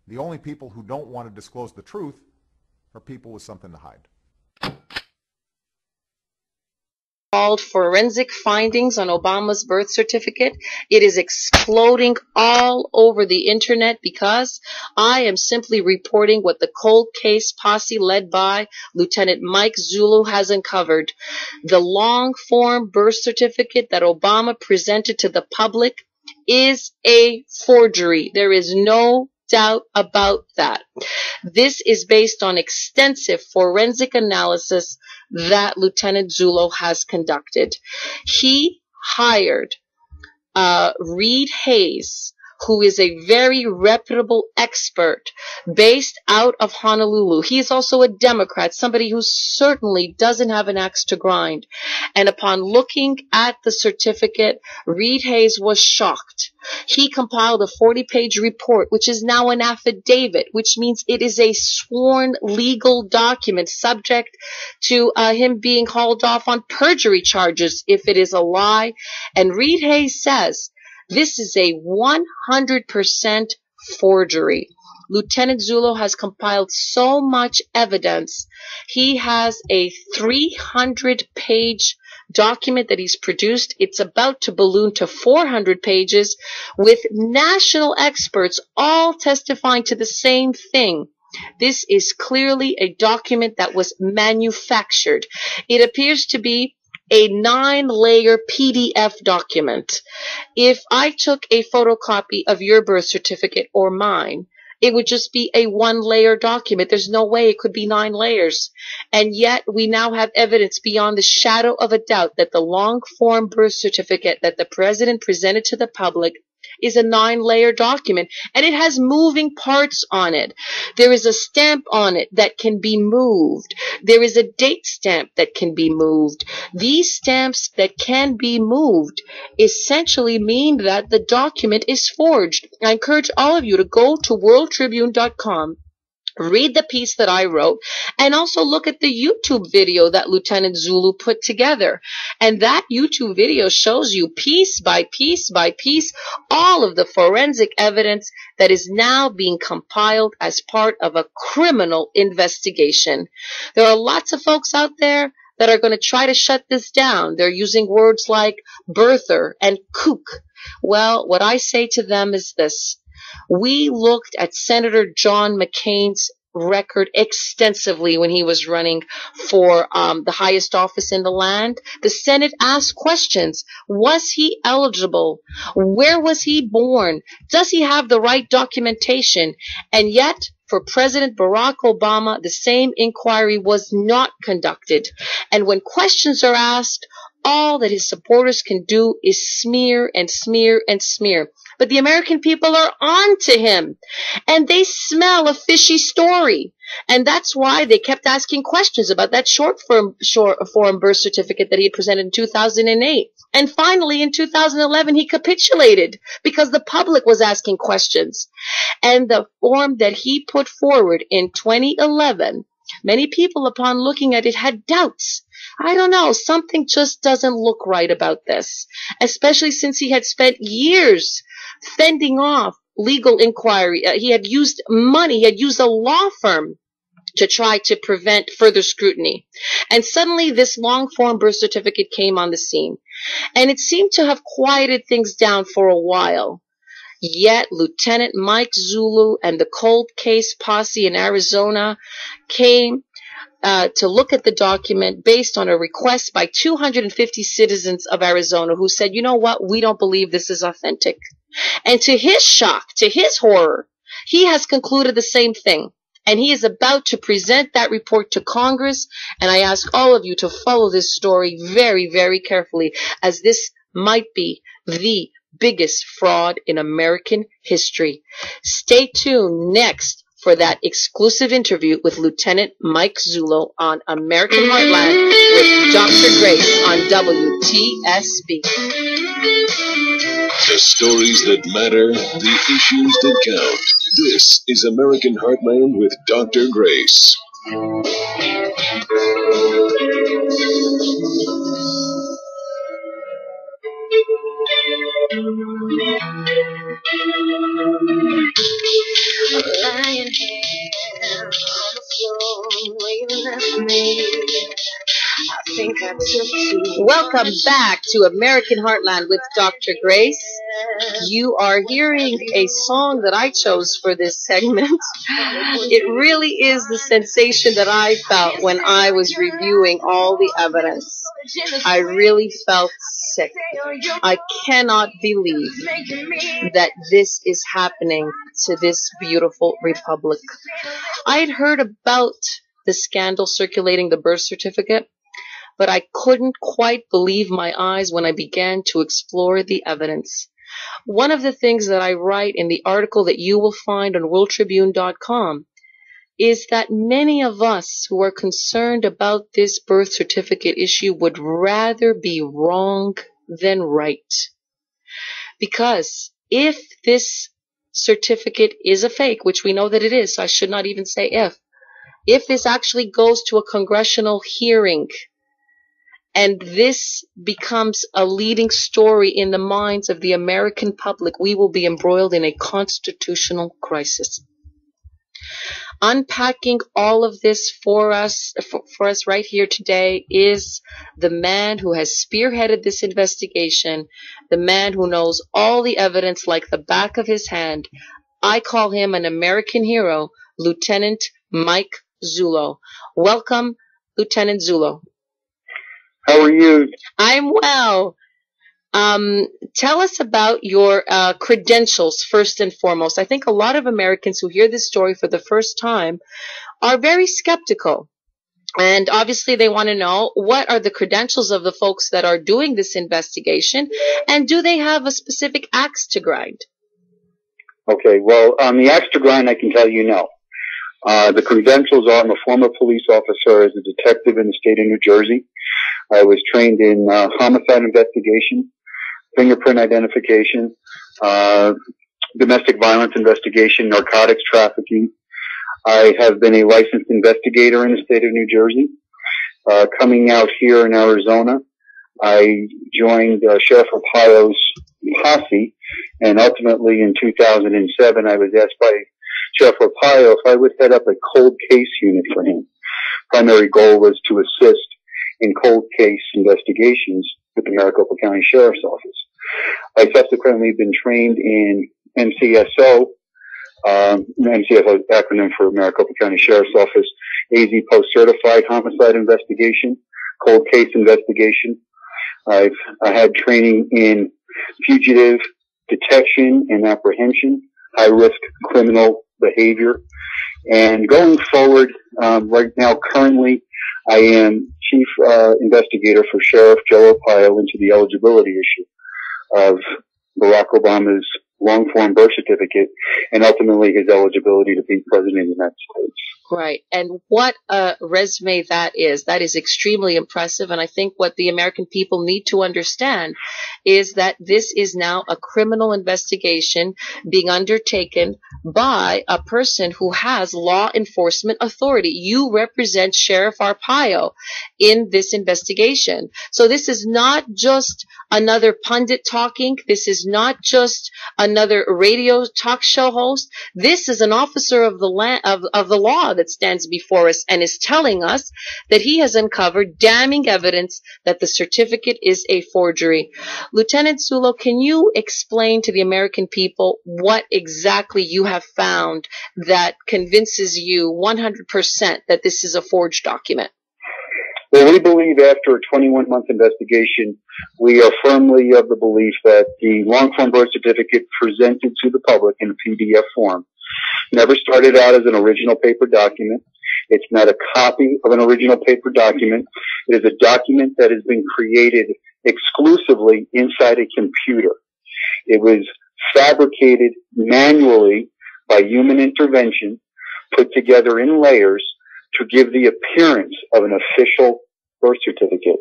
The only people who don't want to disclose the truth are people with something to hide. Called forensic findings on Obama's birth certificate. It is exploding all over the internet because I am simply reporting what the cold case posse led by Lieutenant Mike Zulu has uncovered. The long form birth certificate that Obama presented to the public is a forgery. There is no doubt about that. This is based on extensive forensic analysis that Lieutenant Zulu has conducted. He hired Reed Hayes, who is a very reputable expert based out of Honolulu. He is also a Democrat, somebody who certainly doesn't have an axe to grind. And upon looking at the certificate, Reed Hayes was shocked. He compiled a 40-page report, which is now an affidavit, which means it is a sworn legal document subject to him being hauled off on perjury charges if it is a lie. And Reed Hayes says this is a 100% forgery. Lieutenant Zulu has compiled so much evidence. He has a 300-page document that he's produced. It's about to balloon to 400 pages with national experts all testifying to the same thing. This is clearly a document that was manufactured. It appears to be a 9-layer PDF document. If I took a photocopy of your birth certificate or mine, it would just be a 1-layer document. There's no way it could be 9 layers. And yet we now have evidence beyond the shadow of a doubt that the long-form birth certificate that the president presented to the public is a 9-layer document, and it has moving parts on it. There is a stamp on it that can be moved. There is a date stamp that can be moved. These stamps that can be moved essentially mean that the document is forged. I encourage all of you to go to worldtribune.com, read the piece that I wrote, and also look at the YouTube video that Lieutenant Zulu put together. And that YouTube video shows you piece by piece by piece all of the forensic evidence that is now being compiled as part of a criminal investigation. There are lots of folks out there that are going to try to shut this down. They're using words like birther and kook. Well, what I say to them is this. We looked at Senator John McCain's record extensively when he was running for the highest office in the land. The Senate asked questions. Was he eligible? Where was he born? Does he have the right documentation? And yet, for President Barack Obama, the same inquiry was not conducted. And when questions are asked, all that his supporters can do is smear and smear and smear. But the American people are on to him, and they smell a fishy story. And that's why they kept asking questions about that short form birth certificate that he had presented in 2008. And finally, in 2011, he capitulated because the public was asking questions. And the form that he put forward in 2011, many people, upon looking at it, had doubts. I don't know, something just doesn't look right about this, especially since he had spent years fending off legal inquiry. He had used money, he had used a law firm to try to prevent further scrutiny. And suddenly this long-form birth certificate came on the scene. And it seemed to have quieted things down for a while. Yet Lieutenant Mike Zulu and the cold case posse in Arizona came to look at the document based on a request by 250 citizens of Arizona who said, you know what, we don't believe this is authentic. And to his shock, to his horror, he has concluded the same thing. And he is about to present that report to Congress. And I ask all of you to follow this story very, very carefully, as this might be the biggest fraud in American history. Stay tuned next for that exclusive interview with Lieutenant Mike Zulu on American Heartland with Dr. Grace on WTSB. The stories that matter, the issues that count. This is American Heartland with Dr. Grace. Lying here on the floor where you left me. I think I took too. Welcome back to American Heartland with Dr. Grace. You are hearing a song that I chose for this segment. It really is the sensation that I felt when I was reviewing all the evidence. I really felt sick. I cannot believe that this is happening to this beautiful republic. I had heard about the scandal circulating the birth certificate, but I couldn't quite believe my eyes when I began to explore the evidence. One of the things that I write in the article that you will find on worldtribune.com is that many of us who are concerned about this birth certificate issue would rather be wrong than right. Because if this certificate is a fake, which we know that it is, so I should not even say if this actually goes to a congressional hearing, and this becomes a leading story in the minds of the American public, we will be embroiled in a constitutional crisis. Unpacking all of this for us right here today is the man who has spearheaded this investigation, the man who knows all the evidence like the back of his hand. I call him an American hero, Lieutenant Mike Zullo. Welcome, Lieutenant Zullo. How are you? I'm well. Tell us about your credentials first and foremost. I think a lot of Americans who hear this story for the first time are very skeptical. And obviously they want to know, what are the credentials of the folks that are doing this investigation, and do they have a specific axe to grind? Okay, well, on the axe to grind, I can tell you no. The credentials are, I'm a former police officer as a detective in the state of New Jersey. I was trained in homicide investigation, fingerprint identification, domestic violence investigation, narcotics trafficking. I have been a licensed investigator in the state of New Jersey. Coming out here in Arizona, I joined Sheriff Arpaio's posse, and ultimately in 2007, I was asked by Sheriff Arpaio if I would head up a cold case unit for him. Primary goal was to assist in cold case investigations with the Maricopa County Sheriff's Office. I subsequently been trained in MCSO, MCSO acronym for Maricopa County Sheriff's Office, AZ Post-Certified Homicide Investigation, Cold Case Investigation. I had training in fugitive detection and apprehension, high-risk criminal behavior. And going forward, right now, currently, I am Chief Investigator for Sheriff Joe Arpaio into the eligibility issue of Barack Obama's long-form birth certificate and ultimately his eligibility to be President of the United States. Right. And what a resume that is. That is extremely impressive. And I think what the American people need to understand is that this is now a criminal investigation being undertaken by a person who has law enforcement authority. You represent Sheriff Arpaio in this investigation. So this is not just another pundit talking. This is not just another radio talk show host. This is an officer of the law that stands before us and is telling us that he has uncovered damning evidence that the certificate is a forgery. Lieutenant Zullo, can you explain to the American people what exactly you have found that convinces you 100% that this is a forged document? Well, we believe after a 21-month investigation, we are firmly of the belief that the long-form birth certificate presented to the public in a PDF form never started out as an original paper document. It's not a copy of an original paper document. It is a document that has been created exclusively inside a computer. It was fabricated manually by human intervention, put together in layers to give the appearance of an official birth certificate.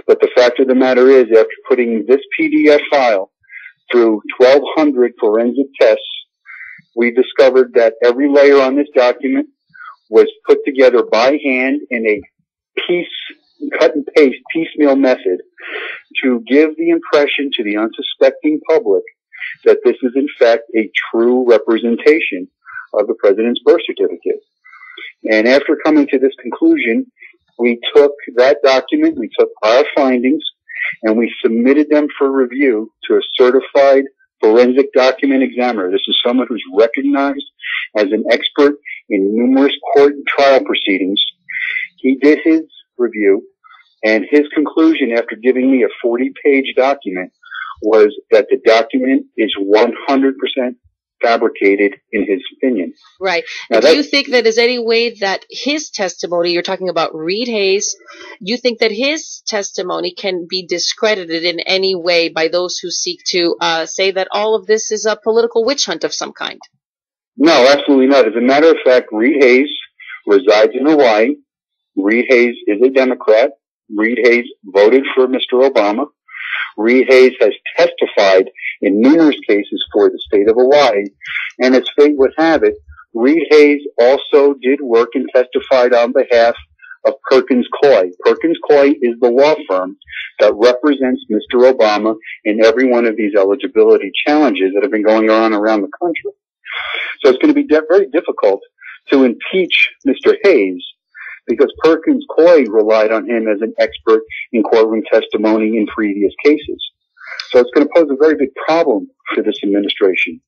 But the fact of the matter is, after putting this PDF file through 1,200 forensic tests, we discovered that every layer on this document was put together by hand in a cut and paste piecemeal method to give the impression to the unsuspecting public that this is in fact a true representation of the president's birth certificate. And after coming to this conclusion, we took that document, we took our findings, and we submitted them for review to a certified forensic document examiner. This is someone who's recognized as an expert in numerous court and trial proceedings. He did his review, and his conclusion after giving me a 40-page document was that the document is 100% fabricated in his opinion. Right. Now, do you think that there's any way that his testimony, you're talking about Reed Hayes, you think that his testimony can be discredited in any way by those who seek to say that all of this is a political witch hunt of some kind? No, absolutely not. As a matter of fact, Reed Hayes resides in Hawaii. Reed Hayes is a Democrat. Reed Hayes voted for Mr. Obama. Reed Hayes has testified in numerous cases for the state of Hawaii. And as fate would have it, Reed Hayes also did work and testified on behalf of Perkins Coie. Perkins Coie is the law firm that represents Mr. Obama in every one of these eligibility challenges that have been going on around the country. So it's going to be very difficult to impeach Mr. Hayes because Perkins Coie relied on him as an expert in courtroom testimony in previous cases. So it's going to pose a very big problem for this administration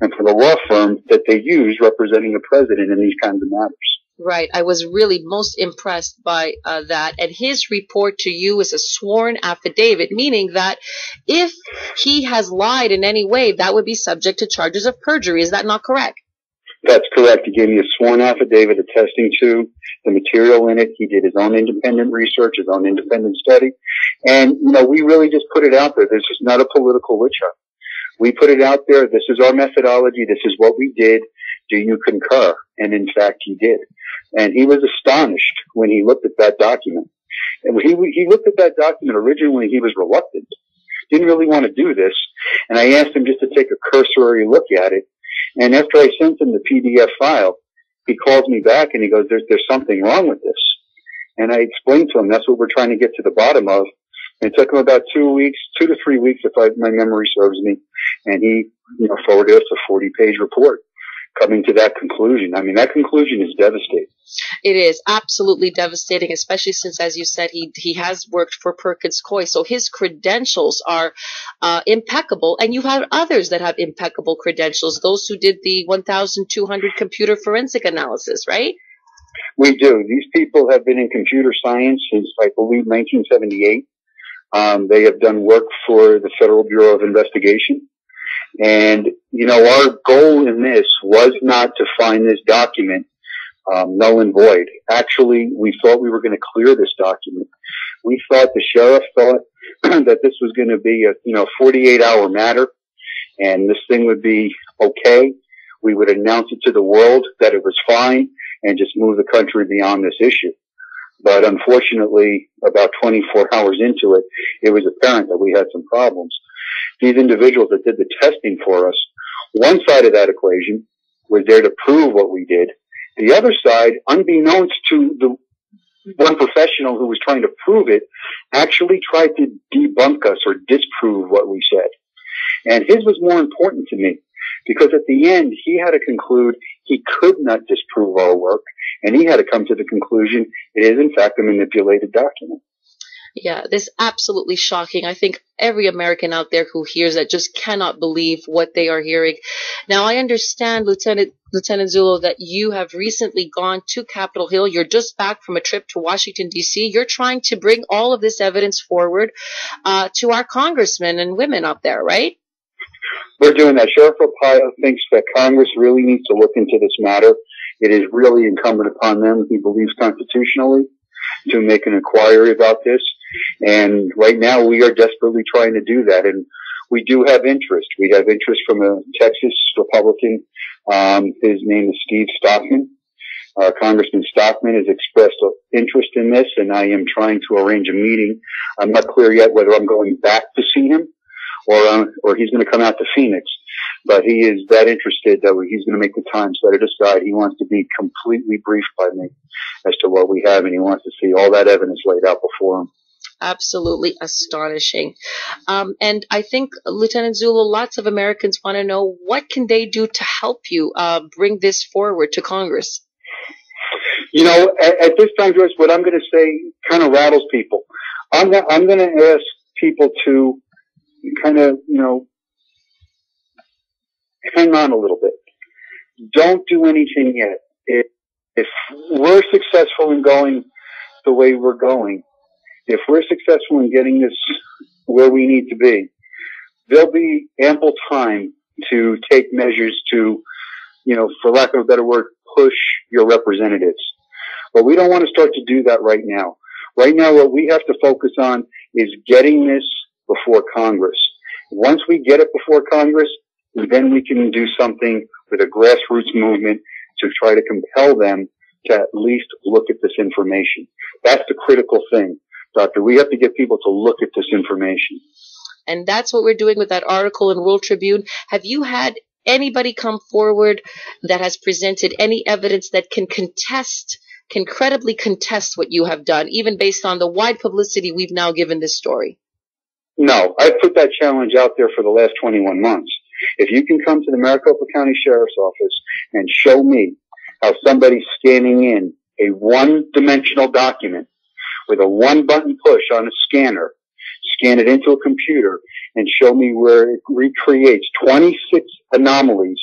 and for the law firm that they use representing the president in these kinds of matters. Right. I was really most impressed by that. And his report to you is a sworn affidavit, meaning that if he has lied in any way, that would be subject to charges of perjury. Is that not correct? That's correct. He gave me a sworn affidavit attesting to the material in it. He did his own independent research, his own independent study. And, we really just put it out there. This is not a political witch hunt. We put it out there. This is our methodology. This is what we did. Do you concur? And in fact, he did. And he was astonished when he looked at that document. And when he looked at that document, originally he was reluctant. Didn't really want to do this. And I asked him just to take a cursory look at it. And after I sent him the PDF file, he calls me back and he goes, there's something wrong with this. And I explained to him that's what we're trying to get to the bottom of. And it took him about 2 to 3 weeks, if my memory serves me. And he, forwarded us a 40-page report coming to that conclusion. I mean, that conclusion is devastating. It is absolutely devastating, especially since, as you said, he has worked for Perkins Coie. So his credentials are impeccable. And you have others that have impeccable credentials, those who did the 1,200 computer forensic analysis, right? We do. These people have been in computer science since, I believe, 1978. They have done work for the Federal Bureau of Investigation. And, our goal in this was not to find this document null and void. Actually, we thought we were going to clear this document. We thought the sheriff thought that this was going to be a 48-hour matter, and this thing would be okay. We would announce it to the world that it was fine and just move the country beyond this issue. But unfortunately, about 24 hours into it, it was apparent that we had some problems. These individuals that did the testing for us, one side of that equation was there to prove what we did. The other side, unbeknownst to the one professional who was trying to prove it, actually tried to debunk us or disprove what we said. And his was more important to me because at the end, he had to conclude he could not disprove our work, and he had to come to the conclusion it is, in fact, a manipulated document. Yeah, this is absolutely shocking. I think every American out there who hears that just cannot believe what they are hearing. Now, I understand, Lieutenant Zullo, that you have recently gone to Capitol Hill. You're just back from a trip to Washington, D.C. You're trying to bring all of this evidence forward to our congressmen and women up there, right? We're doing that. Sheriff Arpaio thinks that Congress really needs to look into this matter. It is really incumbent upon them, he believes constitutionally, to make an inquiry about this. And right now we are desperately trying to do that. And we do have interest. We have interest from a Texas Republican. His name is Steve Stockman. Congressman Stockman has expressed interest in this, and I am trying to arrange a meeting. I'm not clear yet whether I'm going back to see him or he's going to come out to Phoenix. But he is that interested that he's going to make the time set it aside. He wants to be completely briefed by me as to what we have, and he wants to see all that evidence laid out before him. absolutely astonishing. And I think, Lieutenant Zulu, lots of Americans want to know, what can they do to help you bring this forward to Congress? You know, at this time, Joyce, what I'm going to say kind of rattles people. I'm going to ask people to kind of, hang on a little bit. Don't do anything yet. If we're successful in going the way we're going, if we're successful in getting this where we need to be, there'll be ample time to take measures to, for lack of a better word, push your representatives. But we don't want to start to do that right now. Right now, what we have to focus on is getting this before Congress. Once we get it before Congress, then we can do something with a grassroots movement to try to compel them to at least look at this information. That's the critical thing, Doctor. We have to get people to look at this information. And that's what we're doing with that article in World Tribune. Have you had anybody come forward that has presented any evidence that can credibly contest what you have done, even based on the wide publicity we've now given this story? No, I've put that challenge out there for the last 21 months. If you can come to the Maricopa County Sheriff's Office and show me how somebody's scanning in a one-dimensional document with a one-button push on a scanner, scan it into a computer, and show me where it recreates 26 anomalies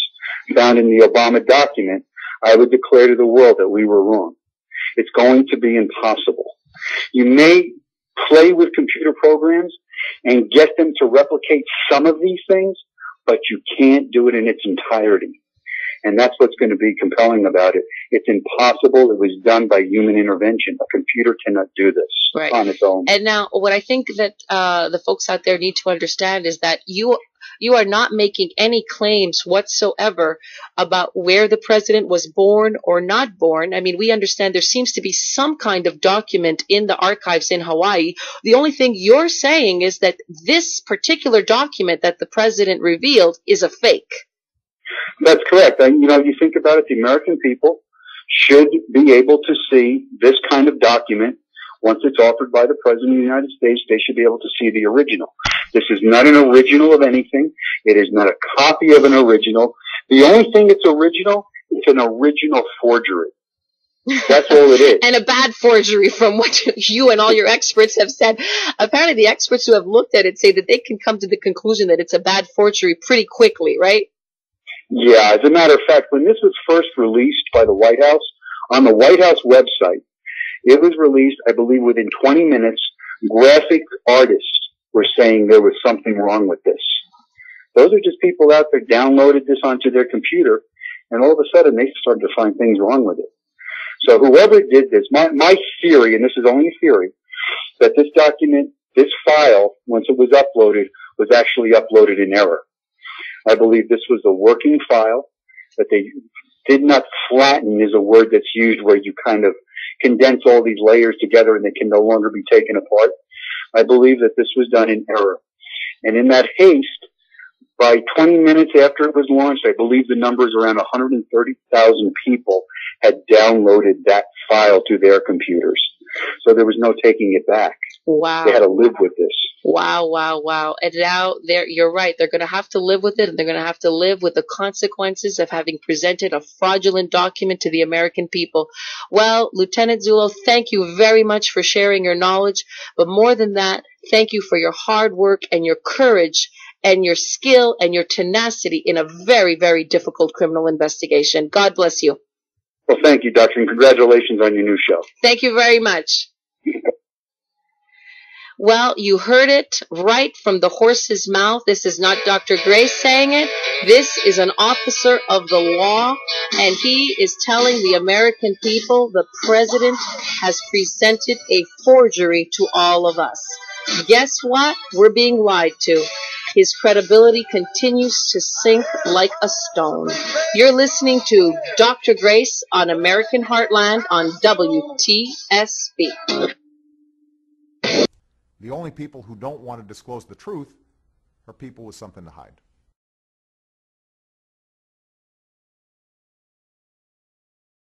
found in the Obama document, I would declare to the world that we were wrong. It's going to be impossible. You may play with computer programs and get them to replicate some of these things, but you can't do it in its entirety. And that's what's going to be compelling about it. It's impossible. It was done by human intervention. A computer cannot do this on its own. And now, what I think that the folks out there need to understand is that you are not making any claims whatsoever about where the president was born or not born. I mean, we understand there seems to be some kind of document in the archives in Hawaii. The only thing you're saying is that this particular document that the president revealed is a fake. That's correct. And, you think about it, the American people should be able to see this kind of document. Once it's offered by the President of the United States, they should be able to see the original. This is not an original of anything. It is not a copy of an original. The only thing that's original is an original forgery. That's all it is. And a bad forgery, from what you and all your experts have said. Apparently the experts who have looked at it say that they can come to the conclusion that it's a bad forgery pretty quickly, right? Yeah, as a matter of fact, when this was first released by the White House, on the White House website, it was released, I believe, within 20 minutes. Graphic artists were saying there was something wrong with this. Those are just people out there downloaded this onto their computer, and all of a sudden they started to find things wrong with it. So whoever did this, my theory, and this is only a theory, that this document, this file, once it was uploaded, was actually uploaded in error. I believe this was a working file that they did not flatten, is a word that's used where you kind of condense all these layers together and they can no longer be taken apart. I believe that this was done in error. And in that haste, by 20 minutes after it was launched, I believe the numbers around 130,000 people had downloaded that file to their computers. So there was no taking it back. Wow. They had to live with this. Wow, wow, wow. And now you're right. They're going to have to live with it, and they're going to have to live with the consequences of having presented a fraudulent document to the American people. Well, Lieutenant Zullo, thank you very much for sharing your knowledge. But more than that, thank you for your hard work and your courage and your skill and your tenacity in a very, very difficult criminal investigation. God bless you. Well, thank you, Doctor, and congratulations on your new show. Thank you very much. Well, you heard it right from the horse's mouth. This is not Dr. Grace saying it. This is an officer of the law, and he is telling the American people the president has presented a forgery to all of us. Guess what? We're being lied to. His credibility continues to sink like a stone. You're listening to Dr. Grace on American Heartland on WTSB. The only people who don't want to disclose the truth are people with something to hide.